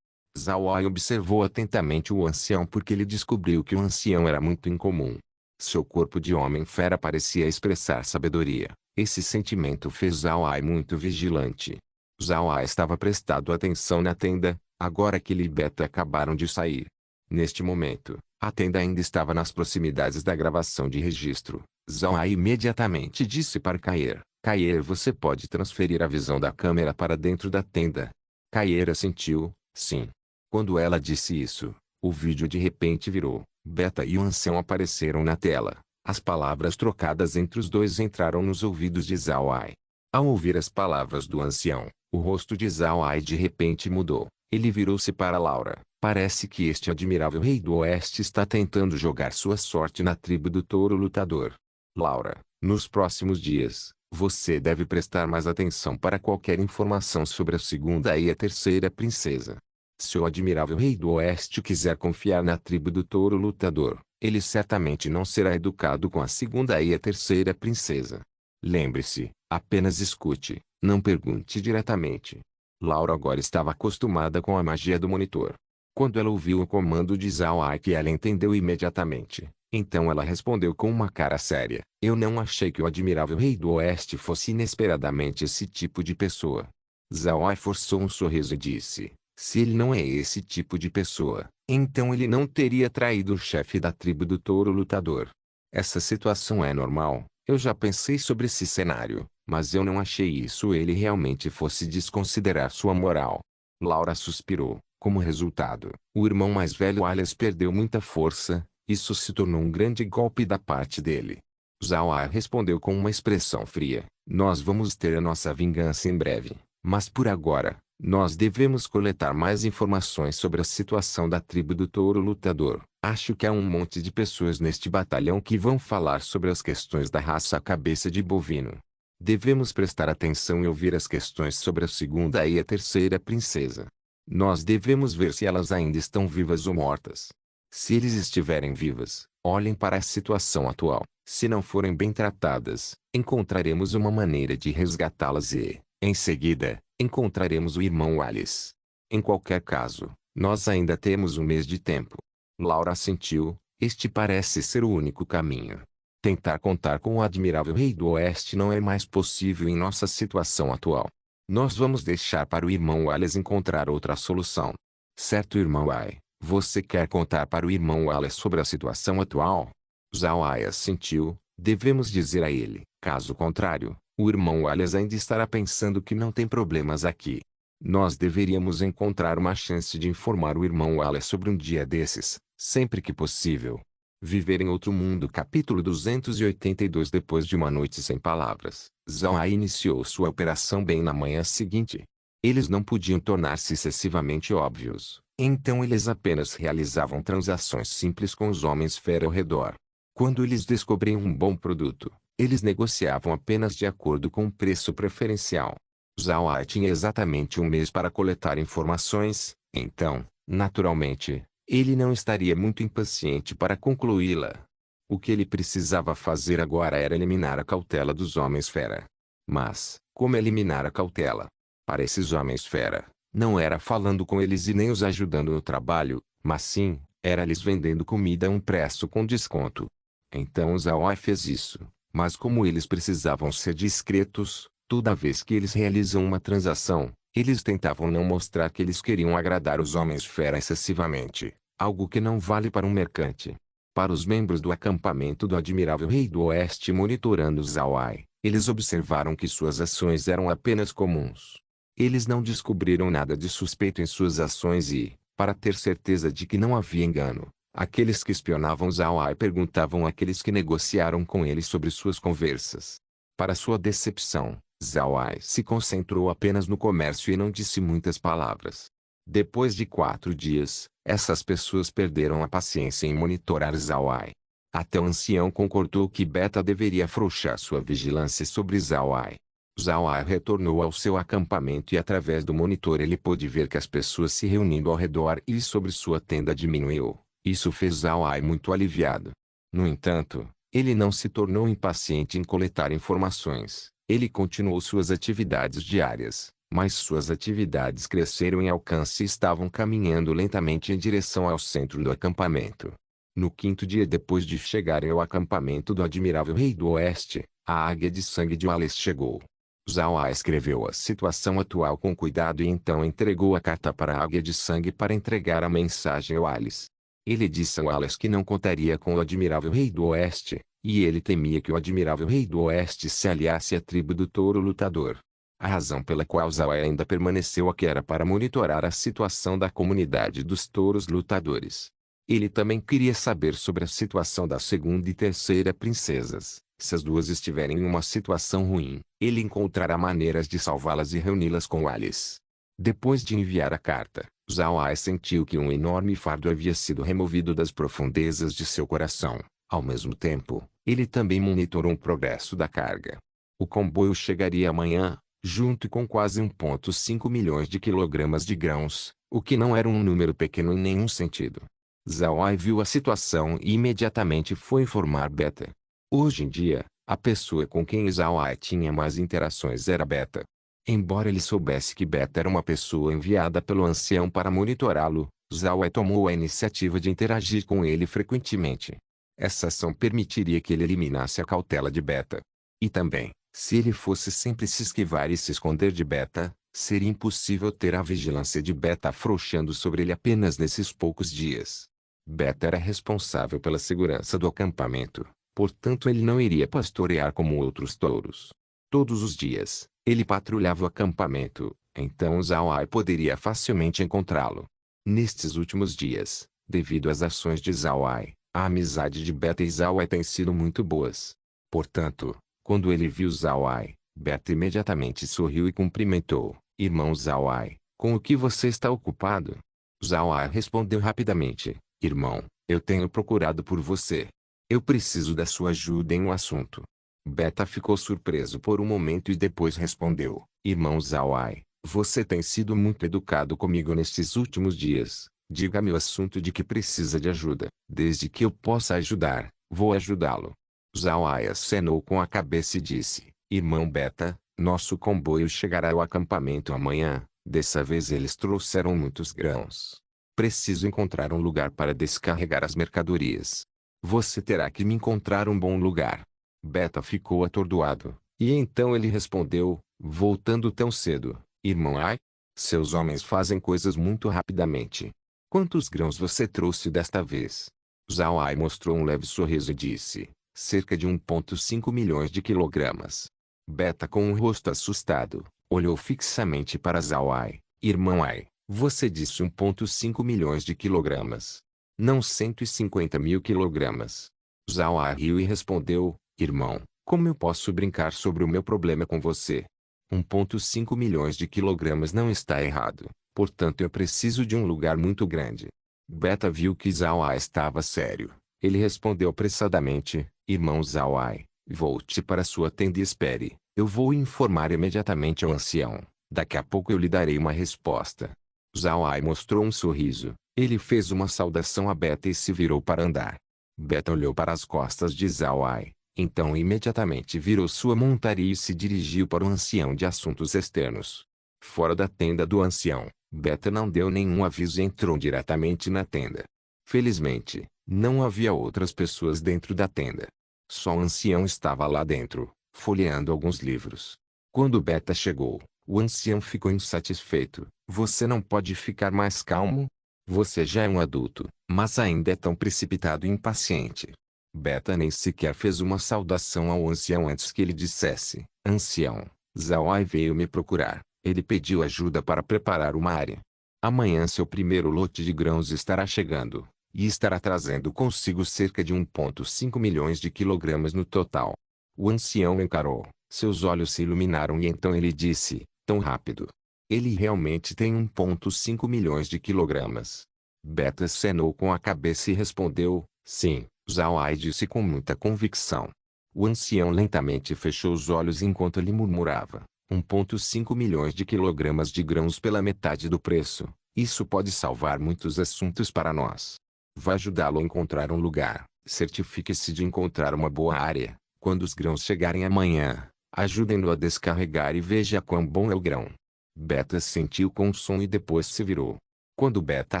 Zhao Ai observou atentamente o ancião porque ele descobriu que o ancião era muito incomum. Seu corpo de homem-fera parecia expressar sabedoria. Esse sentimento fez Zhao Ai muito vigilante. Zhao Ai estava prestando atenção na tenda, agora que ele e Beta acabaram de sair. Neste momento, a tenda ainda estava nas proximidades da gravação de registro. Zhao Ai imediatamente disse para Kair: Kair, você pode transferir a visão da câmera para dentro da tenda? Kair assentiu, sim. Quando ela disse isso, o vídeo de repente virou. Beta e o ancião apareceram na tela. As palavras trocadas entre os dois entraram nos ouvidos de Zhao Ai. Ao ouvir as palavras do ancião, o rosto de Zhao Ai de repente mudou. Ele virou-se para Laura. Parece que este admirável rei do oeste está tentando jogar sua sorte na tribo do touro lutador. Laura, nos próximos dias, você deve prestar mais atenção para qualquer informação sobre a segunda e a terceira princesa. Se o admirável rei do oeste quiser confiar na tribo do touro lutador, ele certamente não será educado com a segunda e a terceira princesa. Lembre-se, apenas escute, não pergunte diretamente. Laura agora estava acostumada com a magia do monitor. Quando ela ouviu o comando de Zhao Ai que ela entendeu imediatamente, então ela respondeu com uma cara séria. Eu não achei que o admirável rei do oeste fosse inesperadamente esse tipo de pessoa. Zhao Ai forçou um sorriso e disse, se ele não é esse tipo de pessoa, então ele não teria traído o chefe da tribo do touro lutador. Essa situação é normal, eu já pensei sobre esse cenário, mas eu não achei isso ele realmente fosse desconsiderar sua moral. Laura suspirou. Como resultado, o irmão mais velho Alias perdeu muita força, isso se tornou um grande golpe da parte dele. Zhao Ai respondeu com uma expressão fria, nós vamos ter a nossa vingança em breve, mas por agora, nós devemos coletar mais informações sobre a situação da tribo do touro lutador. Acho que há um monte de pessoas neste batalhão que vão falar sobre as questões da raça cabeça de bovino. Devemos prestar atenção e ouvir as questões sobre a segunda e a terceira princesa. Nós devemos ver se elas ainda estão vivas ou mortas. Se eles estiverem vivas, olhem para a situação atual. Se não forem bem tratadas, encontraremos uma maneira de resgatá-las e, em seguida, encontraremos o irmão Alice. Em qualquer caso, nós ainda temos um mês de tempo. Laura assentiu, este parece ser o único caminho. Tentar contar com o admirável rei do oeste não é mais possível em nossa situação atual. Nós vamos deixar para o irmão Alice encontrar outra solução. Certo, irmão Ai, você quer contar para o irmão Alice sobre a situação atual? Zhao Ai assentiu, devemos dizer a ele, caso contrário, o irmão Alice ainda estará pensando que não tem problemas aqui. Nós deveríamos encontrar uma chance de informar o irmão Alice sobre um dia desses, sempre que possível. Viver em Outro Mundo capítulo 282 Depois de uma noite sem palavras, Zhao Ai iniciou sua operação bem na manhã seguinte. Eles não podiam tornar-se excessivamente óbvios, então eles apenas realizavam transações simples com os homens fera ao redor. Quando eles descobriam um bom produto, eles negociavam apenas de acordo com um preço preferencial. Zhao Ai tinha exatamente um mês para coletar informações, então, naturalmente, Ele não estaria muito impaciente para concluí-la. O que ele precisava fazer agora era eliminar a cautela dos homens-fera. Mas, como eliminar a cautela? Para esses homens-fera, não era falando com eles e nem os ajudando no trabalho, mas sim, era lhes vendendo comida a um preço com desconto. Então Zauai fez isso, mas como eles precisavam ser discretos, toda vez que eles realizam uma transação, eles tentavam não mostrar que eles queriam agradar os homens-fera excessivamente, algo que não vale para um mercante. Para os membros do acampamento do Admirável Rei do Oeste monitorando Zauai, eles observaram que suas ações eram apenas comuns. Eles não descobriram nada de suspeito em suas ações e, para ter certeza de que não havia engano, aqueles que espionavam Zauai perguntavam àqueles que negociaram com ele sobre suas conversas. Para sua decepção, Zauai se concentrou apenas no comércio e não disse muitas palavras. Depois de 4 dias, essas pessoas perderam a paciência em monitorar Zauai. Até o ancião concordou que Beta deveria afrouxar sua vigilância sobre Zauai. Zauai retornou ao seu acampamento e através do monitor ele pôde ver que as pessoas se reunindo ao redor e sobre sua tenda diminuiu. Isso fez Zauai muito aliviado. No entanto, ele não se tornou impaciente em coletar informações. Ele continuou suas atividades diárias, mas suas atividades cresceram em alcance e estavam caminhando lentamente em direção ao centro do acampamento. No 5º dia depois de chegarem ao acampamento do Admirável Rei do Oeste, a Águia de Sangue de Wallace chegou. Zauai escreveu a situação atual com cuidado e então entregou a carta para a Águia de Sangue para entregar a mensagem a Wallace. Ele disse a Wallace que não contaria com o Admirável Rei do Oeste, e ele temia que o Admirável Rei do Oeste se aliasse à tribo do Touro Lutador. A razão pela qual Zauai ainda permaneceu aqui era para monitorar a situação da comunidade dos touros lutadores. Ele também queria saber sobre a situação da segunda e terceira princesas. Se as duas estiverem em uma situação ruim, ele encontrará maneiras de salvá-las e reuni-las com Wallace. Depois de enviar a carta, Zauai sentiu que um enorme fardo havia sido removido das profundezas de seu coração. Ao mesmo tempo, ele também monitorou o progresso da carga. O comboio chegaria amanhã, junto com quase 1,5 milhões de quilogramas de grãos, o que não era um número pequeno em nenhum sentido. Zauai viu a situação e imediatamente foi informar Beta. Hoje em dia, a pessoa com quem Zauai tinha mais interações era Beta. Embora ele soubesse que Beta era uma pessoa enviada pelo ancião para monitorá-lo, Zauai tomou a iniciativa de interagir com ele frequentemente. Essa ação permitiria que ele eliminasse a cautela de Beta. E também, se ele fosse sempre se esquivar e se esconder de Beta, seria impossível ter a vigilância de Beta afrouxando sobre ele apenas nesses poucos dias. Beta era responsável pela segurança do acampamento, portanto ele não iria pastorear como outros touros. Todos os dias, ele patrulhava o acampamento, então Zauai poderia facilmente encontrá-lo. Nestes últimos dias, devido às ações de Zauai, a amizade de Beta e Zauai tem sido muito boas. Portanto, quando ele viu Zauai, Beta imediatamente sorriu e cumprimentou. Irmão Zauai, com o que você está ocupado? Zauai respondeu rapidamente. Irmão, eu tenho procurado por você. Eu preciso da sua ajuda em um assunto. Beta ficou surpreso por um momento e depois respondeu. Irmão Zauai, você tem sido muito educado comigo nestes últimos dias. Diga-me o assunto de que precisa de ajuda. Desde que eu possa ajudar, vou ajudá-lo. Zauai acenou com a cabeça e disse. Irmão Beta, nosso comboio chegará ao acampamento amanhã. Dessa vez eles trouxeram muitos grãos. Preciso encontrar um lugar para descarregar as mercadorias. Você terá que me encontrar um bom lugar. Beta ficou atordoado, e então ele respondeu, voltando tão cedo. Irmão Ai? Seus homens fazem coisas muito rapidamente. Quantos grãos você trouxe desta vez? Zauai mostrou um leve sorriso e disse, cerca de 1,5 milhões de quilogramas. Beta com um rosto assustado, olhou fixamente para Zauai. Irmão Ai, você disse 1,5 milhões de quilogramas. Não 150 mil quilogramas. Zauai riu e respondeu, irmão, como eu posso brincar sobre o meu problema com você? 1,5 milhões de quilogramas não está errado, portanto eu preciso de um lugar muito grande. Beta viu que Zauai estava sério. Ele respondeu apressadamente, irmão Zauai, volte para sua tenda e espere, eu vou informar imediatamente ao ancião, daqui a pouco eu lhe darei uma resposta. Zauai mostrou um sorriso, Ele fez uma saudação a Beta e se virou para andar. Beta olhou para as costas de Zhao Ai, então imediatamente virou sua montaria e se dirigiu para o ancião de assuntos externos. Fora da tenda do ancião, Beta não deu nenhum aviso e entrou diretamente na tenda. Felizmente, não havia outras pessoas dentro da tenda. Só o ancião estava lá dentro, folheando alguns livros. Quando Beta chegou, o ancião ficou insatisfeito. Você não pode ficar mais calmo? Você já é um adulto, mas ainda é tão precipitado e impaciente. Beta nem sequer fez uma saudação ao ancião antes que ele dissesse: Ancião, Zhao Ai veio me procurar. Ele pediu ajuda para preparar uma área. Amanhã seu primeiro lote de grãos estará chegando, e estará trazendo consigo cerca de 1,5 milhões de quilogramas no total. O ancião encarou, seus olhos se iluminaram e então ele disse: tão rápido. Ele realmente tem 1,5 milhões de quilogramas. Beta acenou com a cabeça e respondeu: sim, Zhao Ai disse com muita convicção. O ancião lentamente fechou os olhos enquanto ele murmurava: 1,5 milhões de quilogramas de grãos pela metade do preço. Isso pode salvar muitos assuntos para nós. Vai ajudá-lo a encontrar um lugar. Certifique-se de encontrar uma boa área. Quando os grãos chegarem amanhã, ajudem-no a descarregar e veja quão bom é o grão. Beta sentiu com o som e depois se virou. Quando Beta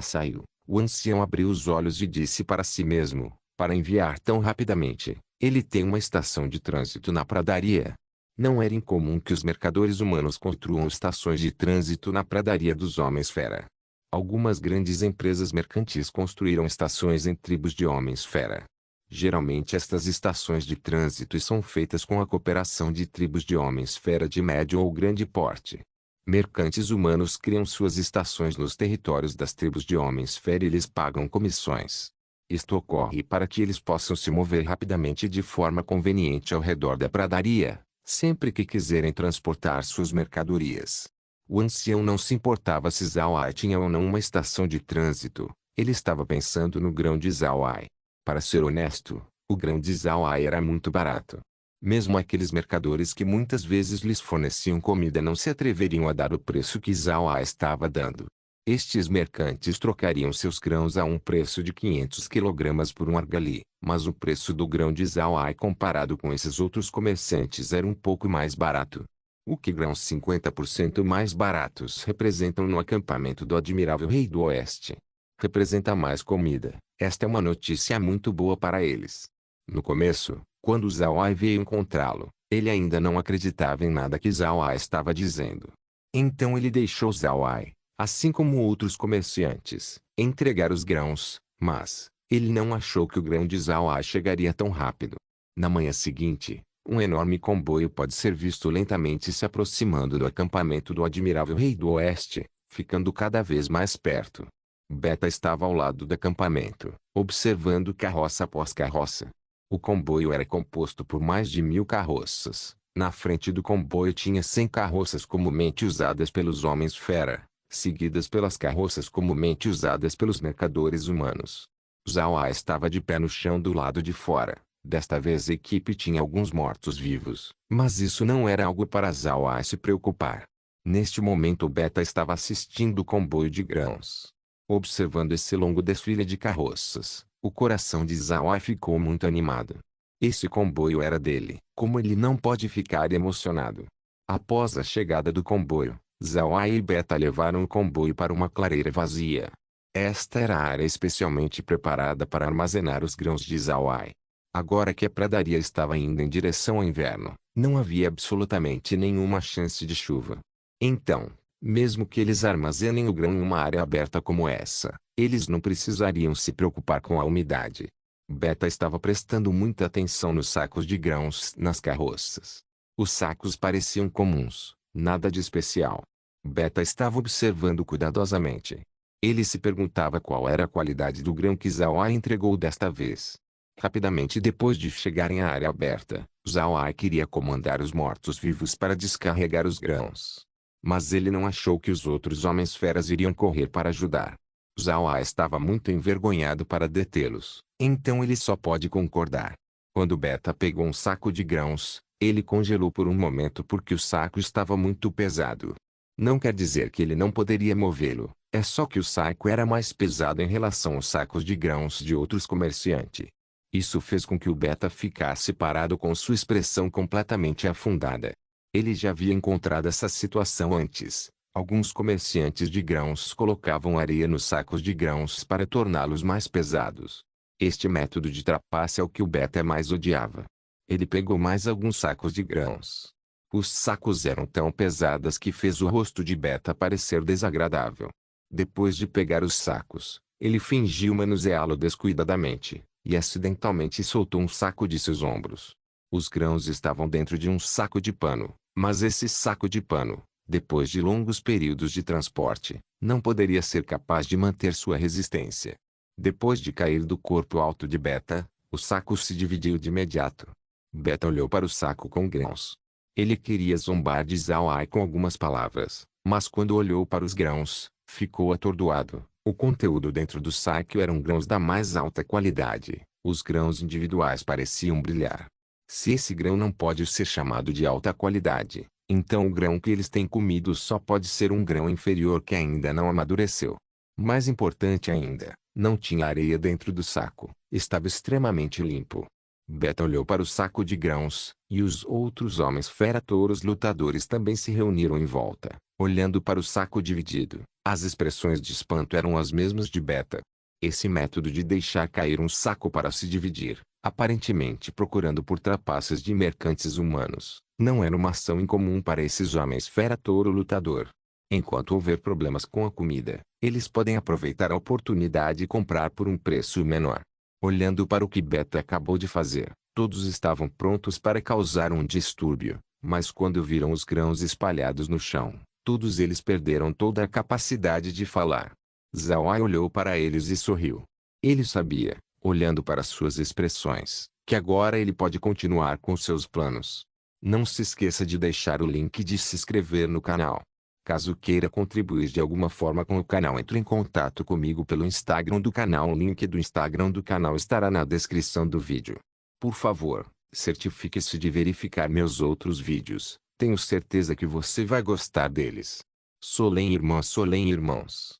saiu, o ancião abriu os olhos e disse para si mesmo: para enviar tão rapidamente, ele tem uma estação de trânsito na pradaria. Não era incomum que os mercadores humanos construam estações de trânsito na pradaria dos homens-fera. Algumas grandes empresas mercantis construíram estações em tribos de homens-fera. Geralmente estas estações de trânsito são feitas com a cooperação de tribos de homens-fera de médio ou grande porte. Mercantes humanos criam suas estações nos territórios das tribos de homens-fera e lhes pagam comissões. Isto ocorre para que eles possam se mover rapidamente e de forma conveniente ao redor da pradaria, sempre que quiserem transportar suas mercadorias. O ancião não se importava se Zhao Ai tinha ou não uma estação de trânsito, ele estava pensando no grão de Zhao Ai. Para ser honesto, o grão de Zhao Ai era muito barato. Mesmo aqueles mercadores que muitas vezes lhes forneciam comida não se atreveriam a dar o preço que Zhao Ai estava dando. Estes mercantes trocariam seus grãos a um preço de 500 kg por um argali, mas o preço do grão de Zhao Ai comparado com esses outros comerciantes era um pouco mais barato. O que grãos 50% mais baratos representam no acampamento do Admirável Rei do Oeste? Representa mais comida. Esta é uma notícia muito boa para eles. No começo, quando Zhao Ai veio encontrá-lo, ele ainda não acreditava em nada que Zhao Ai estava dizendo. Então ele deixou Zhao Ai, assim como outros comerciantes, entregar os grãos, mas ele não achou que o grão de Zhao Ai chegaria tão rápido. Na manhã seguinte, um enorme comboio pode ser visto lentamente se aproximando do acampamento do Admirável Rei do Oeste, ficando cada vez mais perto. Beta estava ao lado do acampamento, observando carroça após carroça. O comboio era composto por mais de 1.000 carroças. Na frente do comboio tinha 100 carroças comumente usadas pelos homens-fera, seguidas pelas carroças comumente usadas pelos mercadores humanos. Zhao Ai estava de pé no chão do lado de fora. Desta vez a equipe tinha alguns mortos-vivos, mas isso não era algo para Zhao Ai se preocupar. Neste momento Beta estava assistindo o comboio de grãos. Observando esse longo desfile de carroças, o coração de Zhao Ai ficou muito animado. Esse comboio era dele, como ele não pode ficar emocionado? Após a chegada do comboio, Zhao Ai e Beta levaram o comboio para uma clareira vazia. Esta era a área especialmente preparada para armazenar os grãos de Zhao Ai. Agora que a pradaria estava indo em direção ao inverno, não havia absolutamente nenhuma chance de chuva. Então, mesmo que eles armazenem o grão em uma área aberta como essa, eles não precisariam se preocupar com a umidade. Beta estava prestando muita atenção nos sacos de grãos nas carroças. Os sacos pareciam comuns, nada de especial. Beta estava observando cuidadosamente. Ele se perguntava qual era a qualidade do grão que Zhao Ai entregou desta vez. Rapidamente depois de chegarem à área aberta, Zhao Ai queria comandar os mortos-vivos para descarregar os grãos. Mas ele não achou que os outros homens-feras iriam correr para ajudar. Zhao Ai estava muito envergonhado para detê-los, então ele só pode concordar. Quando Beta pegou um saco de grãos, ele congelou por um momento porque o saco estava muito pesado. Não quer dizer que ele não poderia movê-lo, é só que o saco era mais pesado em relação aos sacos de grãos de outros comerciantes. Isso fez com que o Beta ficasse parado com sua expressão completamente afundada. Ele já havia encontrado essa situação antes. Alguns comerciantes de grãos colocavam areia nos sacos de grãos para torná-los mais pesados. Este método de trapaça é o que o Beta mais odiava. Ele pegou mais alguns sacos de grãos. Os sacos eram tão pesados que fez o rosto de Beta parecer desagradável. Depois de pegar os sacos, ele fingiu manuseá-lo descuidadamente, e acidentalmente soltou um saco de seus ombros. Os grãos estavam dentro de um saco de pano, mas esse saco de pano, depois de longos períodos de transporte, não poderia ser capaz de manter sua resistência. Depois de cair do corpo alto de Beta, o saco se dividiu de imediato. Beta olhou para o saco com grãos. Ele queria zombar de Zhao com algumas palavras, mas quando olhou para os grãos, ficou atordoado. O conteúdo dentro do saco eram grãos da mais alta qualidade. Os grãos individuais pareciam brilhar. Se esse grão não pode ser chamado de alta qualidade, então o grão que eles têm comido só pode ser um grão inferior que ainda não amadureceu. Mais importante ainda, não tinha areia dentro do saco. Estava extremamente limpo. Beta olhou para o saco de grãos, e os outros homens fera-touros lutadores também se reuniram em volta, olhando para o saco dividido. As expressões de espanto eram as mesmas de Beta. Esse método de deixar cair um saco para se dividir, aparentemente procurando por trapaças de mercantes humanos, não era uma ação incomum para esses homens fera-touro lutador. Enquanto houver problemas com a comida, eles podem aproveitar a oportunidade e comprar por um preço menor. Olhando para o que Beta acabou de fazer, todos estavam prontos para causar um distúrbio, mas quando viram os grãos espalhados no chão, todos eles perderam toda a capacidade de falar. Zhao olhou para eles e sorriu. Ele sabia, olhando para suas expressões, que agora ele pode continuar com seus planos. Não se esqueça de deixar o link de se inscrever no canal. Caso queira contribuir de alguma forma com o canal, entre em contato comigo pelo Instagram do canal. O link do Instagram do canal estará na descrição do vídeo. Por favor, certifique-se de verificar meus outros vídeos. Tenho certeza que você vai gostar deles. Solem irmãs, Solem irmãos.